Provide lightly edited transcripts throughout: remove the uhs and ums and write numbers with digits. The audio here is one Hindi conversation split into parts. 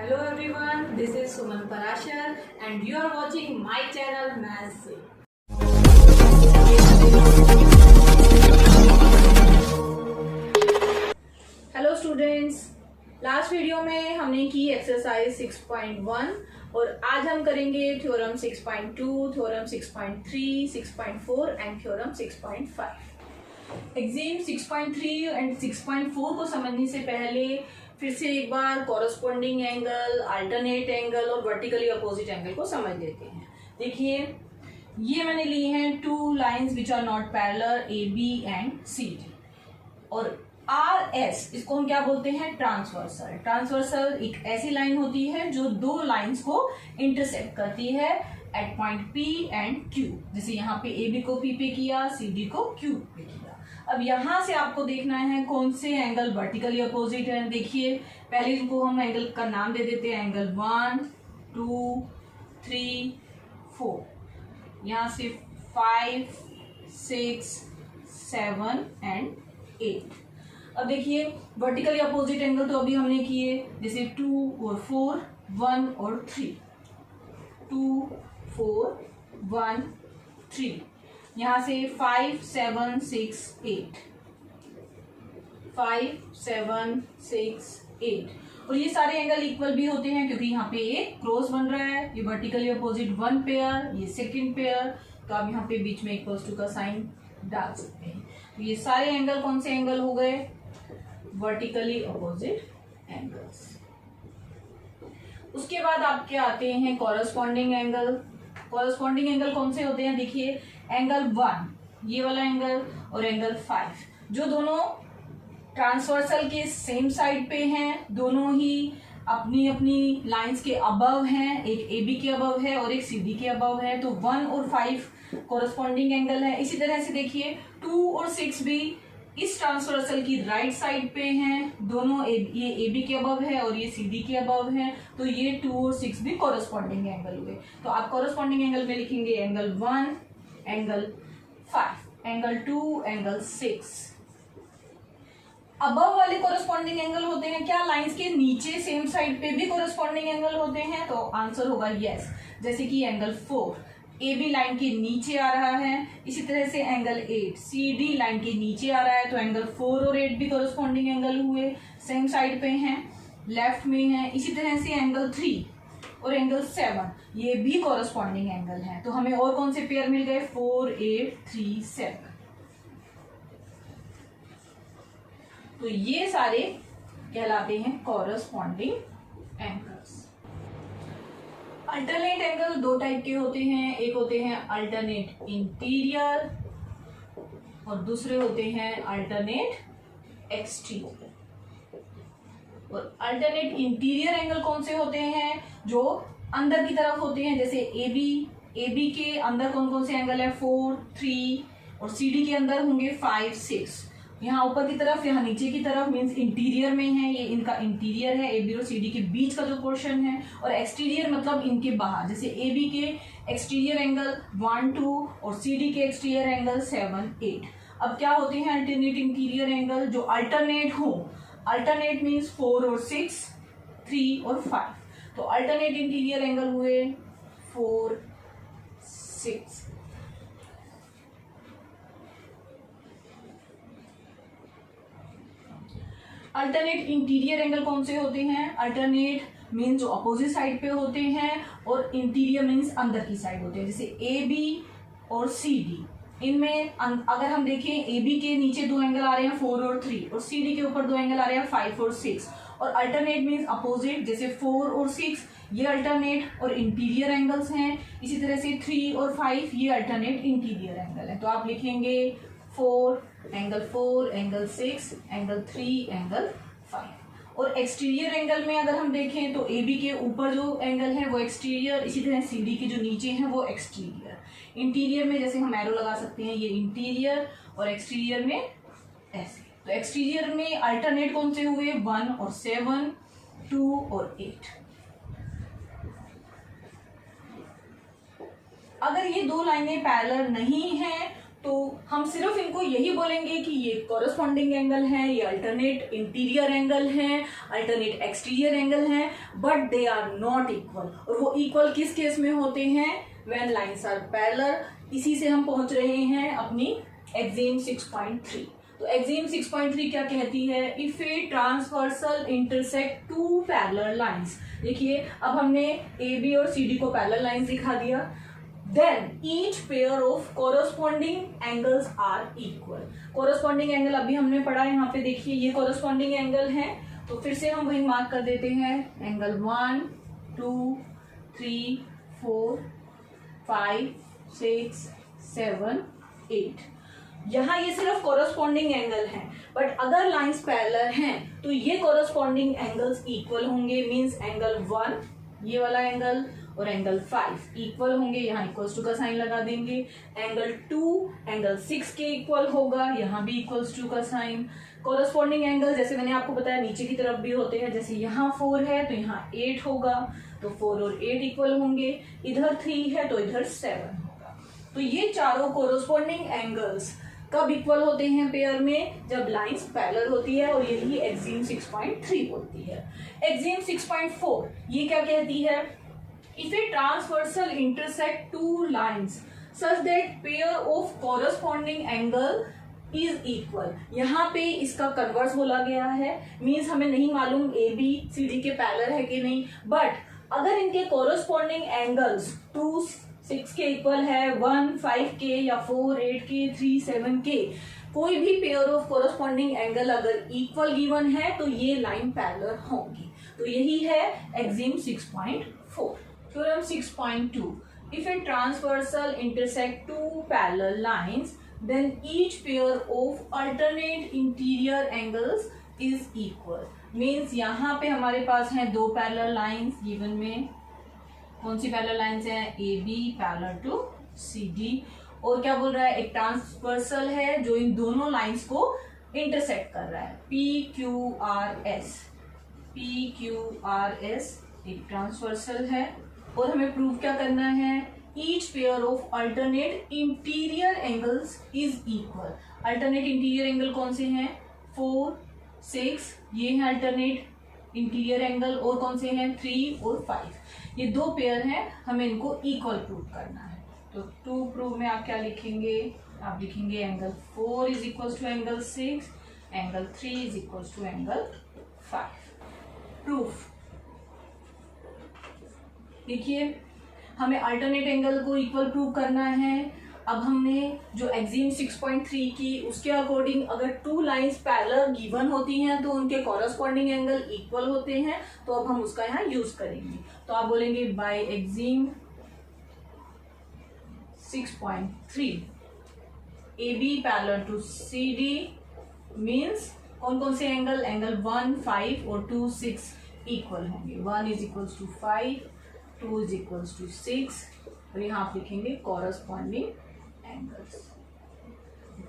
Hello everyone, this is Suman Parashar and you are watching my channel Maths से। हेलो स्टूडेंट्स, लास्ट वीडियो में हमने की एक्सरसाइज 6.1 और आज हम करेंगे theorem 6.2, theorem 6.3, 6.4 and theorem 6.5। Exam 6.3 and 6.4 को समझने से पहले फिर से एक बार कॉरस्पॉन्डिंग एंगल, अल्टरनेट एंगल और वर्टिकली अपोजिट एंगल को समझ लेते हैं। देखिए, ये मैंने लिए हैं two lines which are not parallel, A B and C D, और आर एस इसको हम क्या बोलते हैं? ट्रांसवर्सल। ट्रांसवर्सल एक ऐसी लाइन होती है जो दो लाइंस को इंटरसेक्ट करती है at point P and Q. जैसे यहाँ पे ए बी को पी पे किया, सी डी को क्यू पे किया। अब यहां से आपको देखना है कौन से एंगल वर्टिकली अपोजिट है। देखिए, पहले इनको हम एंगल का नाम दे देते हैं, एंगल 1, 2, 3, 4। यहां से 5, 6, 7 एंड 8। अब देखिए, वर्टिकली अपोजिट एंगल तो अभी हमने किए, जैसे 2 और 4, 1 और 3, 2, 4, 1, 3। यहां से 5, 7, 6, 8, 5, 7, 6, 8। और ये सारे एंगल इक्वल भी होते हैं क्योंकि यहाँ पे ये क्रॉस बन रहा है। ये वर्टिकली अपोजिट वन पेयर, ये सेकंड पेयर, तो आप यहाँ पे बीच में इक्वल्स टू का साइन डाल सकते हैं। तो ये सारे एंगल कौन से एंगल हो गए? Vertically opposite angles. उसके बाद आपके आते हैं कॉरस्पॉन्डिंग एंगल। कॉरस्पॉन्डिंग एंगल कौन से होते हैं? देखिए, एंगल 1 ये वाला एंगल और एंगल 5 जो दोनों ट्रांसवर्सल के सेम साइड पे हैं, दोनों ही अपनी अपनी लाइंस के अबव हैं। एक ए बी के अबव है और एक सी डी के अबव है, तो 1 और 5 कॉरस्पॉन्डिंग एंगल है। इसी तरह से देखिए, 2 और 6 भी इस ट्रांसवर्सल की राइट साइड पे हैं, दोनों ये ए बी के अबव है और ये सी डी के अबव है, तो ये 2 और 6 भी कॉरस्पॉन्डिंग एंगल हुए। तो आप कॉरस्पॉन्डिंग एंगल में लिखेंगे angle 1, angle 5, angle 2, angle 6। Above वाले कॉरस्पॉन्डिंग एंगल होते हैं क्या? लाइंस के नीचे सेम साइड पे भी कॉरस्पॉन्डिंग एंगल होते हैं, तो आंसर होगा यस। जैसे कि एंगल 4 ए बी लाइन के नीचे आ रहा है, इसी तरह से एंगल 8 सी डी लाइन के नीचे आ रहा है, तो एंगल 4 और 8 भी कॉरस्पॉन्डिंग एंगल हुए, सेम साइड पे हैं, लेफ्ट में है। इसी तरह से एंगल 3 और एंगल 7 ये भी कॉरस्पॉन्डिंग एंगल है। तो हमें और कौन से पेयर मिल गए? 4, 8, 3, 7। तो ये सारे कहलाते हैं कॉरस्पॉन्डिंग एंगल्स। अल्टरनेट एंगल दो टाइप के होते हैं, एक होते हैं अल्टरनेट इंटीरियर और दूसरे होते हैं अल्टरनेट एक्सटीरियर। और अल्टरनेट इंटीरियर एंगल कौन से होते हैं? जो अंदर की तरफ होते हैं, जैसे ए बी के अंदर कौन कौन से एंगल है? 4, 3 और सी डी के अंदर होंगे 5, 6। यहाँ ऊपर की तरफ, यहाँ नीचे की तरफ मीन्स इंटीरियर में है, ये इनका इंटीरियर है, ए बी और सी डी के बीच का जो पोर्शन है। और एक्सटीरियर मतलब इनके बाहर, जैसे ए बी के एक्सटीरियर एंगल 1, 2 और सी डी के एक्सटीरियर एंगल 7, 8। अब क्या होते हैं अल्टरनेट इंटीरियर एंगल? जो अल्टरनेट हो, अल्टरनेट मीन्स 4 और 6, 3 और 5। तो अल्टरनेट इंटीरियर एंगल हुए 4, 6। अल्टरनेट इंटीरियर एंगल कौन से होते हैं? अल्टरनेट मीन्स जो अपोजिट साइड पे होते हैं और इंटीरियर मीन्स अंदर की साइड होते हैं। जैसे ए बी और सी डी, इनमें अगर हम देखें, ए बी के नीचे दो एंगल आ रहे हैं 4 और 3 और सी डी के ऊपर दो एंगल आ रहे हैं 5 और 6। और अल्टरनेट मीन्स अपोजिट, जैसे 4 और 6 ये अल्टरनेट और इंटीरियर एंगल्स हैं। इसी तरह से 3 और 5 ये अल्टरनेट इंटीरियर एंगल है। तो आप लिखेंगे 4, एंगल 6, एंगल 3, एंगल 5। और एक्सटीरियर एंगल में अगर हम देखें तो ए बी के ऊपर जो एंगल है वो एक्सटीरियर, इसी तरह सी डी के जो नीचे हैं वो एक्सटीरियर। इंटीरियर में जैसे हम एरो लगा सकते हैं, ये इंटीरियर, और एक्सटीरियर में ऐसे। तो एक्सटीरियर में अल्टरनेट कौन से हुए? 1 और 7, 2 और 8। अगर ये दो लाइनें पैरेलल नहीं हैं तो हम सिर्फ इनको यही बोलेंगे कि ये कॉरस्पॉन्डिंग एंगल है, ये अल्टरनेट इंटीरियर एंगल है, अल्टरनेट एक्सटीरियर एंगल है, but they are not equal. और वो इक्वल किस केस में होते हैं? When lines are parallel. इसी से हम पहुंच रहे हैं अपनी एक्सिम 6.3। तो एक्सिम 6.3 क्या कहती है? If a transversal intersect two parallel lines. देखिए अब हमने ए बी और सी डी को पैरेलल लाइंस दिखा दिया, then each pair of corresponding angles are equal. Corresponding angle अभी हमने पढ़ा है, यहाँ पे देखिए ये कोरोस्पॉन्डिंग एंगल है, तो फिर से हम वही मार्क कर देते हैं, एंगल 1 2 3 4 5 6 7 8। यहाँ ये सिर्फ कोरोस्पॉन्डिंग एंगल है, बट अगर लाइंस पैरेलल हैं तो ये कोरोस्पॉन्डिंग एंगल्स इक्वल होंगे। मींस एंगल 1 ये वाला एंगल और एंगल 5 इक्वल होंगे, यहाँ इक्वल्स टू का साइन लगा देंगे। एंगल 2 एंगल 6 के इक्वल होगा, यहाँ भी इक्वल्स टू का साइन। कोरोस्पॉन्डिंग एंगल जैसे मैंने आपको बताया नीचे की तरफ भी होते हैं, जैसे यहाँ 4 है तो यहाँ 8 होगा, तो 4 और 8 इक्वल होंगे। इधर 3 है तो इधर 7 होगा। तो ये चारों कोरोस्पॉन्डिंग एंगल्स कब इक्वल होते हैं पेयर में? जब लाइंस पैरेलल होती है, और यही एक्सिम 6.3 बोलती है। एक्सिम 6.4 ये क्या कहती है? If a transversal intersect two lines such that pair of corresponding angle is equal. यहाँ पे इसका कन्वर्स बोला गया है, मीन्स हमें नहीं मालूम ए बी सी डी के पैरेलल है कि नहीं, बट अगर इनके कोरस्पॉन्डिंग एंगल्स 2 6 के इक्वल है, 1 5 के या 4 8 के 3 7 के, कोई भी पेयर ऑफ कोरस्पॉन्डिंग एंगल अगर इक्वल गिवन है तो ये लाइन पैरेलल होंगी। तो यही है axiom 6.4। Theorem 6.2 if a transversal intersect two parallel lines then each pair of alternate interior angles is equal. Means यहाँ पे हमारे पास हैं दो पैरेलल लाइंस गिवन में। कौन सी पैरेलल लाइंस हैं? A B parallel to C D. और क्या बोल रहा है? एक ट्रांसवर्सल है जो इन दोनों लाइंस को इंटरसेक्ट कर रहा है, P Q R S. P Q R S एक ट्रांसवर्सल है, और हमें प्रूव क्या करना है? Each pair of alternate interior angles is equal. Alternate interior angle कौन से हैं? 4 6 ये है अल्टरनेट इंटीरियर एंगल, और कौन से हैं? 3 और 5। ये दो पेयर हैं, हमें इनको इक्वल प्रूव करना है। तो टू प्रूव में आप क्या लिखेंगे? आप लिखेंगे angle 4 is equal to angle 6, angle 3 is equal to angle 5। Proof देखिए, हमें अल्टरनेट एंगल को इक्वल प्रूव करना है। अब हमने जो एक्सिम 6.3 की उसके अकॉर्डिंग अगर टू लाइंस पैरेलल गिवन होती हैं तो उनके कॉरस्पॉन्डिंग एंगल इक्वल होते हैं, तो अब हम उसका यहाँ यूज करेंगे। तो आप बोलेंगे by axiom 6.3 A B parallel to C D means कौन कौन से एंगल? एंगल 1 5 और 2 6 इक्वल होंगे। 1 is equal to 5, 2 is equal to 6, और यहाँ आप लिखेंगे corresponding angles.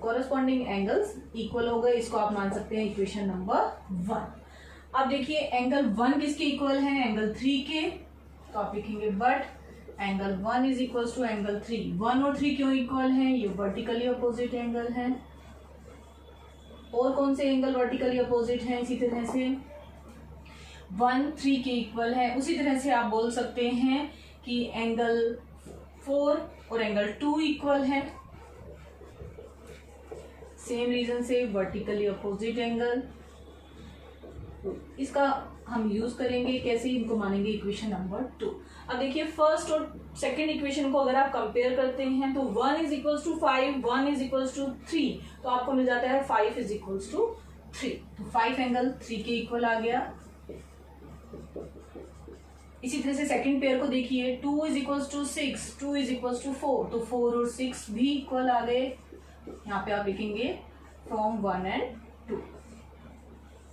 Corresponding angles equal हो गए, इसको आप मान सकते हैं इक्वेशन नंबर 1। अब देखिए एंगल 1 किसके इक्वल है? एंगल 3 के। तो आप लिखेंगे but angle 1 is equal to angle 3। 1 और 3 क्यों इक्वल है? ये वर्टिकली अपोजिट एंगल है। और कौन से एंगल वर्टिकली अपोजिट हैं? इसी तरह से 1 3 के इक्वल है। उसी तरह से आप बोल सकते हैं कि एंगल 4 और एंगल 2 इक्वल है। सेम रीजन से वर्टिकली अपोजिट एंगल, तो इसका हम यूज करेंगे कैसे? इनको मानेंगे इक्वेशन नंबर 2। अब देखिए फर्स्ट और सेकंड इक्वेशन को अगर आप कंपेयर करते हैं तो 1 is equal to 5, 1 is equal to 3, तो आपको मिल जाता है 5 इज इक्वल टू 3। तो 5 एंगल 3 के इक्वल आ गया। इसी तरह से सेकंड पेयर को देखिए, 2 is equal to 6, 2 is equal to 4, तो 4 और 6 भी इक्वल आ गए। यहाँ पे आप लिखेंगे फ्रॉम 1 एंड 2।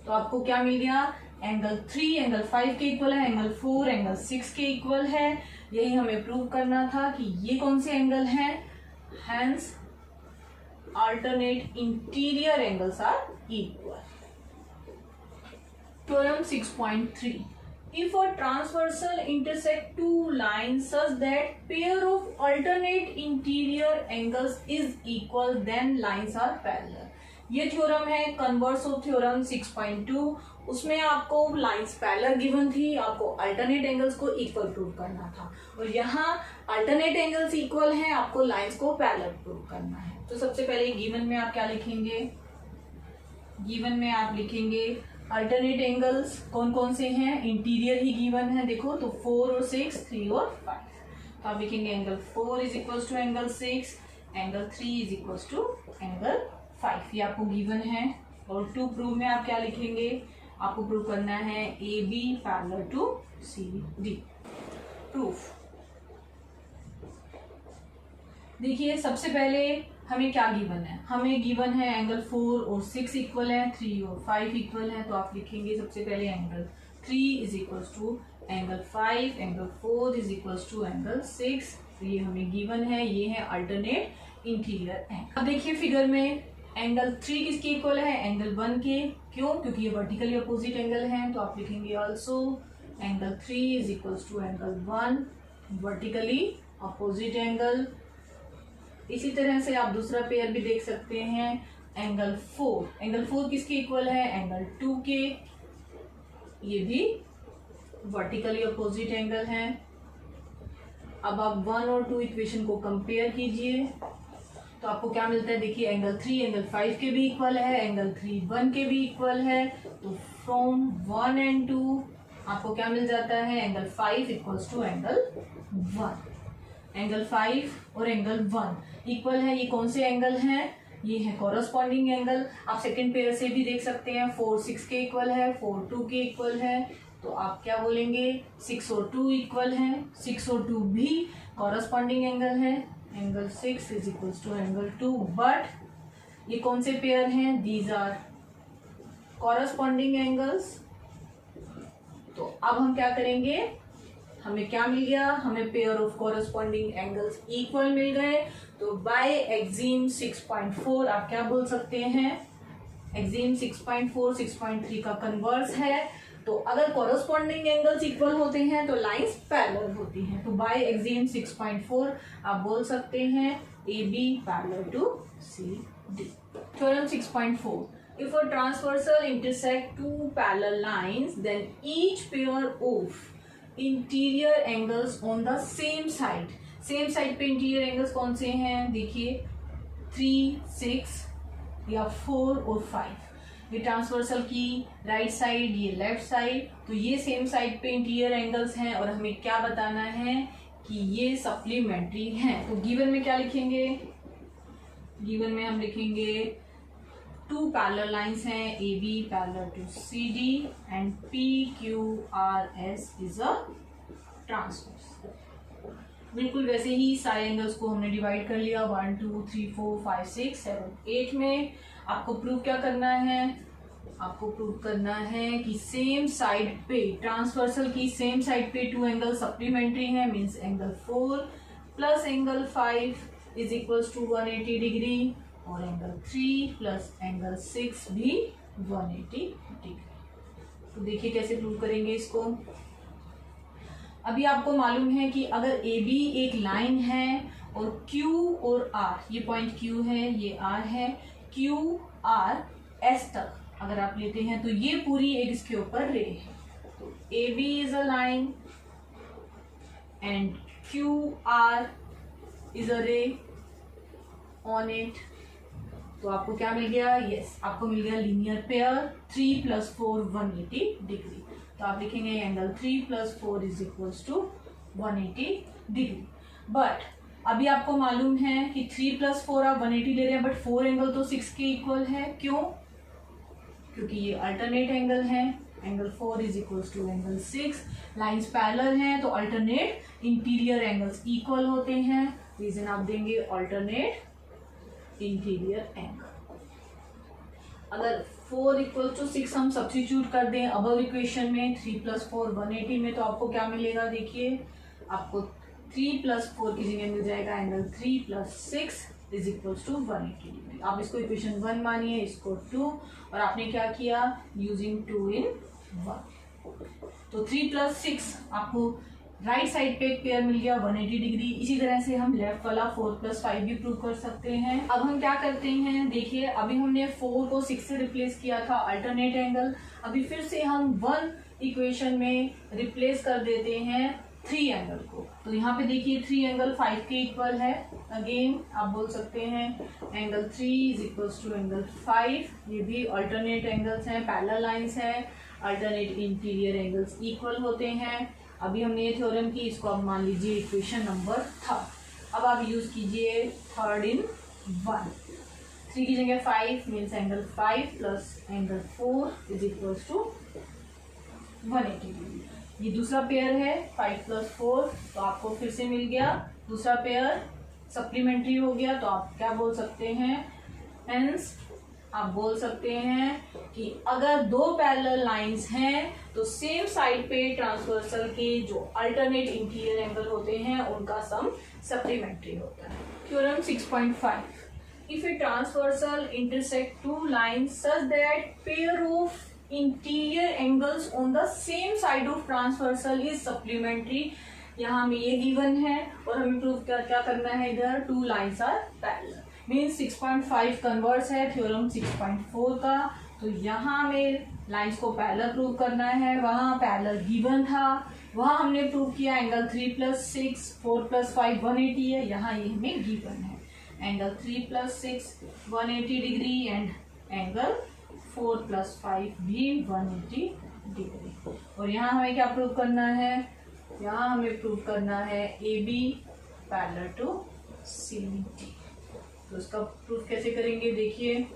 तो आपको क्या मिल गया? एंगल 3 एंगल 5 के इक्वल है, एंगल 4 एंगल 6 के इक्वल है। यही हमें प्रूव करना था कि ये कौन से एंगल हैं। Hence alternate interior angles are equal. Theorem 6.3 if a transversal intersect two lines such that pair of alternate interior angles is equal, then lines are parallel. ये थ्योरम है कन्वर्स ऑफ थ्योरम 6.2. उसमें आपको लाइंस पैरेलल गिवन थी, आपको अल्टरनेट एंगल्स को इक्वल प्रूव करना था, और यहाँ अल्टरनेट एंगल्स इक्वल हैं, आपको लाइंस को पैरेलल प्रूव करना है. तो सबसे पहले गिवन में आप क्या लिखेंगे? गिवन में आप लिखेंगे अल्टरनेट एंगल्स कौन कौन से हैं, इंटीरियर ही गिवन है देखो, तो 4 और 6, 3 और 5. तो आप लिखेंगे angle 4 is equals to angle 6, angle 3 is equals to angle 5. ये आपको गिवन है. और टू प्रूव में आप क्या लिखेंगे? आपको प्रूव करना है A B parallel to C D. Proof देखिए, सबसे पहले हमें क्या गिवन है? हमें गिवन है एंगल 4 और 6 इक्वल है, 3 और 5 इक्वल है. तो आप लिखेंगे सबसे पहले angle 3 is equals to angle 5, angle 4 is equals to angle 6. तो ये हमें गिवन है, ये है अल्टरनेट इंटीरियर एंगल. अब देखिए फिगर में एंगल 3 किसके इक्वल है? एंगल 1 के. क्यों? क्योंकि ये वर्टिकली अपोजिट एंगल है. तो आप लिखेंगे also angle 3 is equals to angle 1, vertically opposite angle. इसी तरह से आप दूसरा पेयर भी देख सकते हैं, एंगल 4. एंगल 4 किसके इक्वल है? एंगल 2 के. ये भी वर्टिकली अपोजिट एंगल है. अब आप 1 और 2 इक्वेशन को कंपेयर कीजिए तो आपको क्या मिलता है? देखिए एंगल 3 एंगल 5 के भी इक्वल है, एंगल 3 1 के भी इक्वल है. तो फ्रॉम 1 एंड 2 आपको क्या मिल जाता है? Angle 5 equals to angle 1. Angle 5 और एंगल 1 इक्वल है. ये कौन से एंगल हैं? ये है कॉरस्पॉन्डिंग एंगल. आप सेकंड पेयर से भी देख सकते हैं, 4 6 के इक्वल है, 4 2 के इक्वल है. तो आप क्या बोलेंगे? 6 और 2 इक्वल है, 6 और 2 भी कॉरस्पॉन्डिंग एंगल है. Angle 6 is equals to angle 2. But ये कौन से पेयर हैं? These are corresponding angles. तो अब हम क्या करेंगे? हमें क्या मिल गया? हमें pair of corresponding angles equal मिल गए. तो बाय एक्सिम 6.4 आप क्या बोल सकते हैं? एक्सिम 6.4 6.3 का कन्वर्स है. तो अगर कॉरस्पॉन्डिंग एंगल्स इक्वल होते हैं तो लाइंस पैरेलल होती हैं. तो बाय एक्सिम 6.4 आप बोल सकते हैं A B parallel to C D. Theorem 6.4, if a transversal intersect two parallel lines, then each pair of interior angles on the same side. Same side पे इंटीरियर एंगल्स कौन से हैं? देखिए 3 6 या 4 और 5. ये ट्रांसवर्सल की राइट साइड, ये लेफ्ट साइड. तो ये सेम साइड पे इंटीरियर एंगल्स हैं और हमें क्या बताना है कि ये सप्लीमेंट्री हैं. तो गिवन में क्या लिखेंगे? गिवन में हम लिखेंगे 2 पैरेलल लाइंस हैं, A B parallel to C D and P Q R S is a transverse. बिल्कुल वैसे ही सारे एंगल्स को हमने डिवाइड कर लिया 1 2 3 4 5 6 7 8 में. आपको प्रूव क्या करना है? आपको प्रूव करना है कि सेम साइड पे, ट्रांसवर्सल की सेम साइड पे 2 एंगल सप्लीमेंट्री हैं. Means angle 4 plus angle 5 is equals to 180 degree और एंगल 3 प्लस एंगल 6 भी 180 डिग्री. तो देखिए कैसे प्रूव करेंगे इसको. अभी आपको मालूम है कि अगर ए बी एक लाइन है और Q और R, ये पॉइंट Q है, ये R है, Q R S तक अगर आप लेते हैं तो ये पूरी एक इसके ऊपर रे है. तो A B is a line and Q R is a ray on it. तो आपको क्या मिल गया? यस, आपको मिल गया लीनियर पेयर 3 + 4 180 डिग्री. तो आप लिखेंगे angle 3 + 4 is equals to 180 degree. But अभी आपको मालूम है कि 3 + 4 आप 180 ले रहे हैं, बट 4 एंगल तो 6 के इक्वल है. क्यों? क्योंकि ये अल्टरनेट एंगल है. Angle 4 is equals to angle 6. Lines parallel हैं तो अल्टरनेट इंटीरियर एंगल्स इक्वल होते हैं. रीजन आप देंगे अल्टरनेट इंटीरियर एंगल. अगर 4 = 6 हम सब्स्टिट्यूट कर दें अबव इक्वेशन में 3 + 4 180 में, तो आपको क्या मिलेगा? देखिए आपको 3 + 4 की जगह मिल जाएगा angle 3 + 6 is equals to 180 degree. आप इसको इक्वेशन 1 मानिए, इसको 2, और आपने क्या किया? Using 2 in 1. तो 3 + 6 आपको राइट साइड पे एक पेयर मिल गया 180 डिग्री। इसी तरह से हम लेफ्ट वाला 4 + 5 भी प्रूव कर सकते हैं। अब हम क्या करते हैं, देखिए अभी हमने 4 को 6 से रिप्लेस किया था अल्टरनेट एंगल, अभी फिर से हम 1 इक्वेशन में रिप्लेस कर देते हैं 3 एंगल को। तो यहाँ पे देखिए 3 एंगल 5 के इक्वल है। अगेन आप बोल सकते हैं एंगल 3 = एंगल 5। ये भी अल्टरनेट एंगल्स हैं, पैरेलल लाइंस हैं, अल्टरनेट इंटीरियर एंगल्स इक्वल होते हैं। अभी हमने ये थ्योरम की, इसको आप मान लीजिए इक्वेशन नंबर 3। अब आप यूज कीजिए 3rd in 1। 3 की जगह 5 मीन्स एंगल 5 + एंगल 4 = 180 डिग्री। ये दूसरा पेयर है 5 + 4, तो आपको फिर से मिल गया दूसरा पेयर, सप्लीमेंट्री हो गया। तो आप क्या बोल सकते हैं, हेंस आप बोल सकते हैं कि अगर 2 पैरेलल लाइंस हैं तो सेम साइड पे ट्रांसवर्सल के जो अल्टरनेट इंटीरियर एंगल होते हैं उनका सम सप्लीमेंट्री होता है। Theorem 6.5, if a transversal intersect 2 lines such that pair of interior angles on the same side of transversal is supplementary. यहाँ हमें ये गिवन है और हमें प्रूव क्या करना है, इधर 2 lines are parallel. Means 6.5 converse है थ्योरम 6.4 का। तो यहाँ हमें लाइंस को पैरेलल प्रूव करना है, वहाँ पैरेलल गिवन था, वहाँ हमने प्रूव किया एंगल 3 + 6 4 + 5 180 है, यहाँ ये हमें गिवन है एंगल 3 + 6 180 डिग्री एंड एंगल 4 + 5 भी 180 डिग्री। और यहाँ हमें क्या प्रूव करना है, यहाँ हमें प्रूव करना है AB पैरेलल टू CBD। तो उसका प्रूफ कैसे करेंगे, देखिए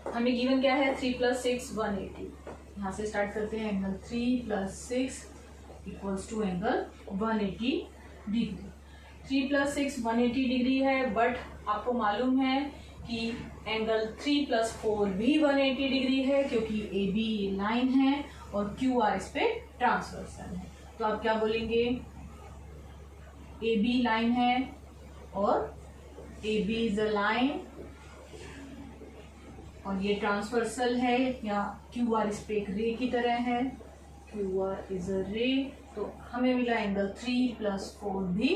हमें गिवन क्या है 3 + 6 180। यहाँ से स्टार्ट करते हैं, एंगल 3 + 6 = एंगल 180 डिग्री। 3 + 6 180 डिग्री है, बट आपको मालूम है कि एंगल 3 + 4 भी 180 डिग्री है क्योंकि AB लाइन है और QR इस पे ट्रांसवर्सल है। तो आप क्या बोलेंगे, AB लाइन है और AB इज अ लाइन और ये ट्रांसवर्सल है, या QR इस पे एक रे की तरह है, QR इज अ रे। तो हमें मिला एंगल 3 + 4 भी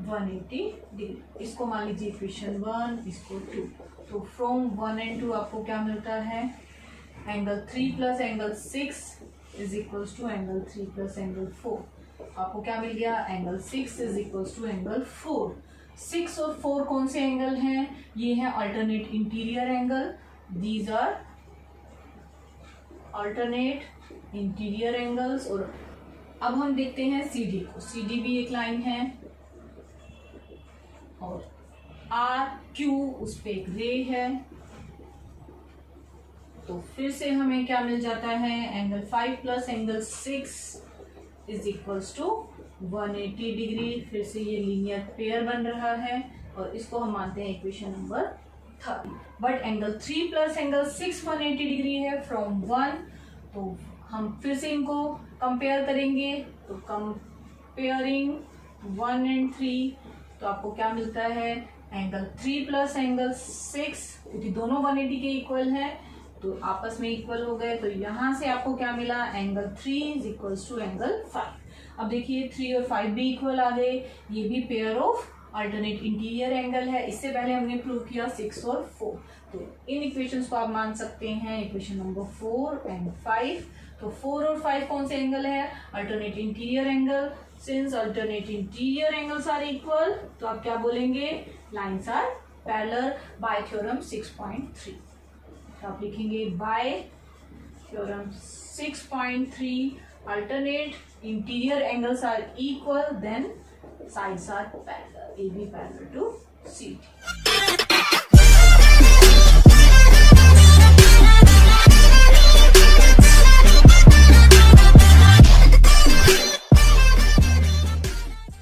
180 डिग्री। इसको मान लीजिए इक्वेशन 1, इसको 2। तो फ्रॉम 1 and 2 आपको क्या मिलता है, एंगल 3 + एंगल 6 = एंगल 3 + एंगल 4। आपको क्या मिल गया, एंगल 6 = एंगल 4। 6 और 4 कौन से एंगल हैं, ये है alternate interior angle, these are alternate interior angles. और अब हम देखते हैं CD को, CD भी एक लाइन है और RQ उस पे एक रे है। तो फिर से हमें क्या मिल जाता है, एंगल 5 + एंगल 6 = 180 डिग्री। फिर से ये लीनियर पेयर बन रहा है और इसको हम मानते हैं equation number 3। But angle 3 + angle 6 180 degree है फ्रॉम 1। तो हम फिर से इनको कंपेयर करेंगे, तो कंपेयरिंग 1 and 3, तो आपको क्या मिलता है, एंगल 3 + एंगल 6, क्योंकि दोनों 180 के इक्वल है तो आपस में इक्वल हो गए। तो यहाँ से आपको क्या मिला, एंगल 3 = एंगल 5। अब देखिए 3 और 5 भी इक्वल आ गए, ये भी pair of alternate interior angle है। इससे पहले हमने प्रूव किया 6 और 4। तो इन इक्वेशंस को आप मान सकते हैं इक्वेशन नंबर 4 and 5। तो 4 और 5 कौन से एंगल है, alternate interior angle. Since alternate interior angles are equal, तो आप क्या बोलेंगे, lines are parallel by theorem 6.3। तो आप लिखेंगे by theorem 6.3 alternate interior angles are equal, then sides are parallel, AB parallel to CD.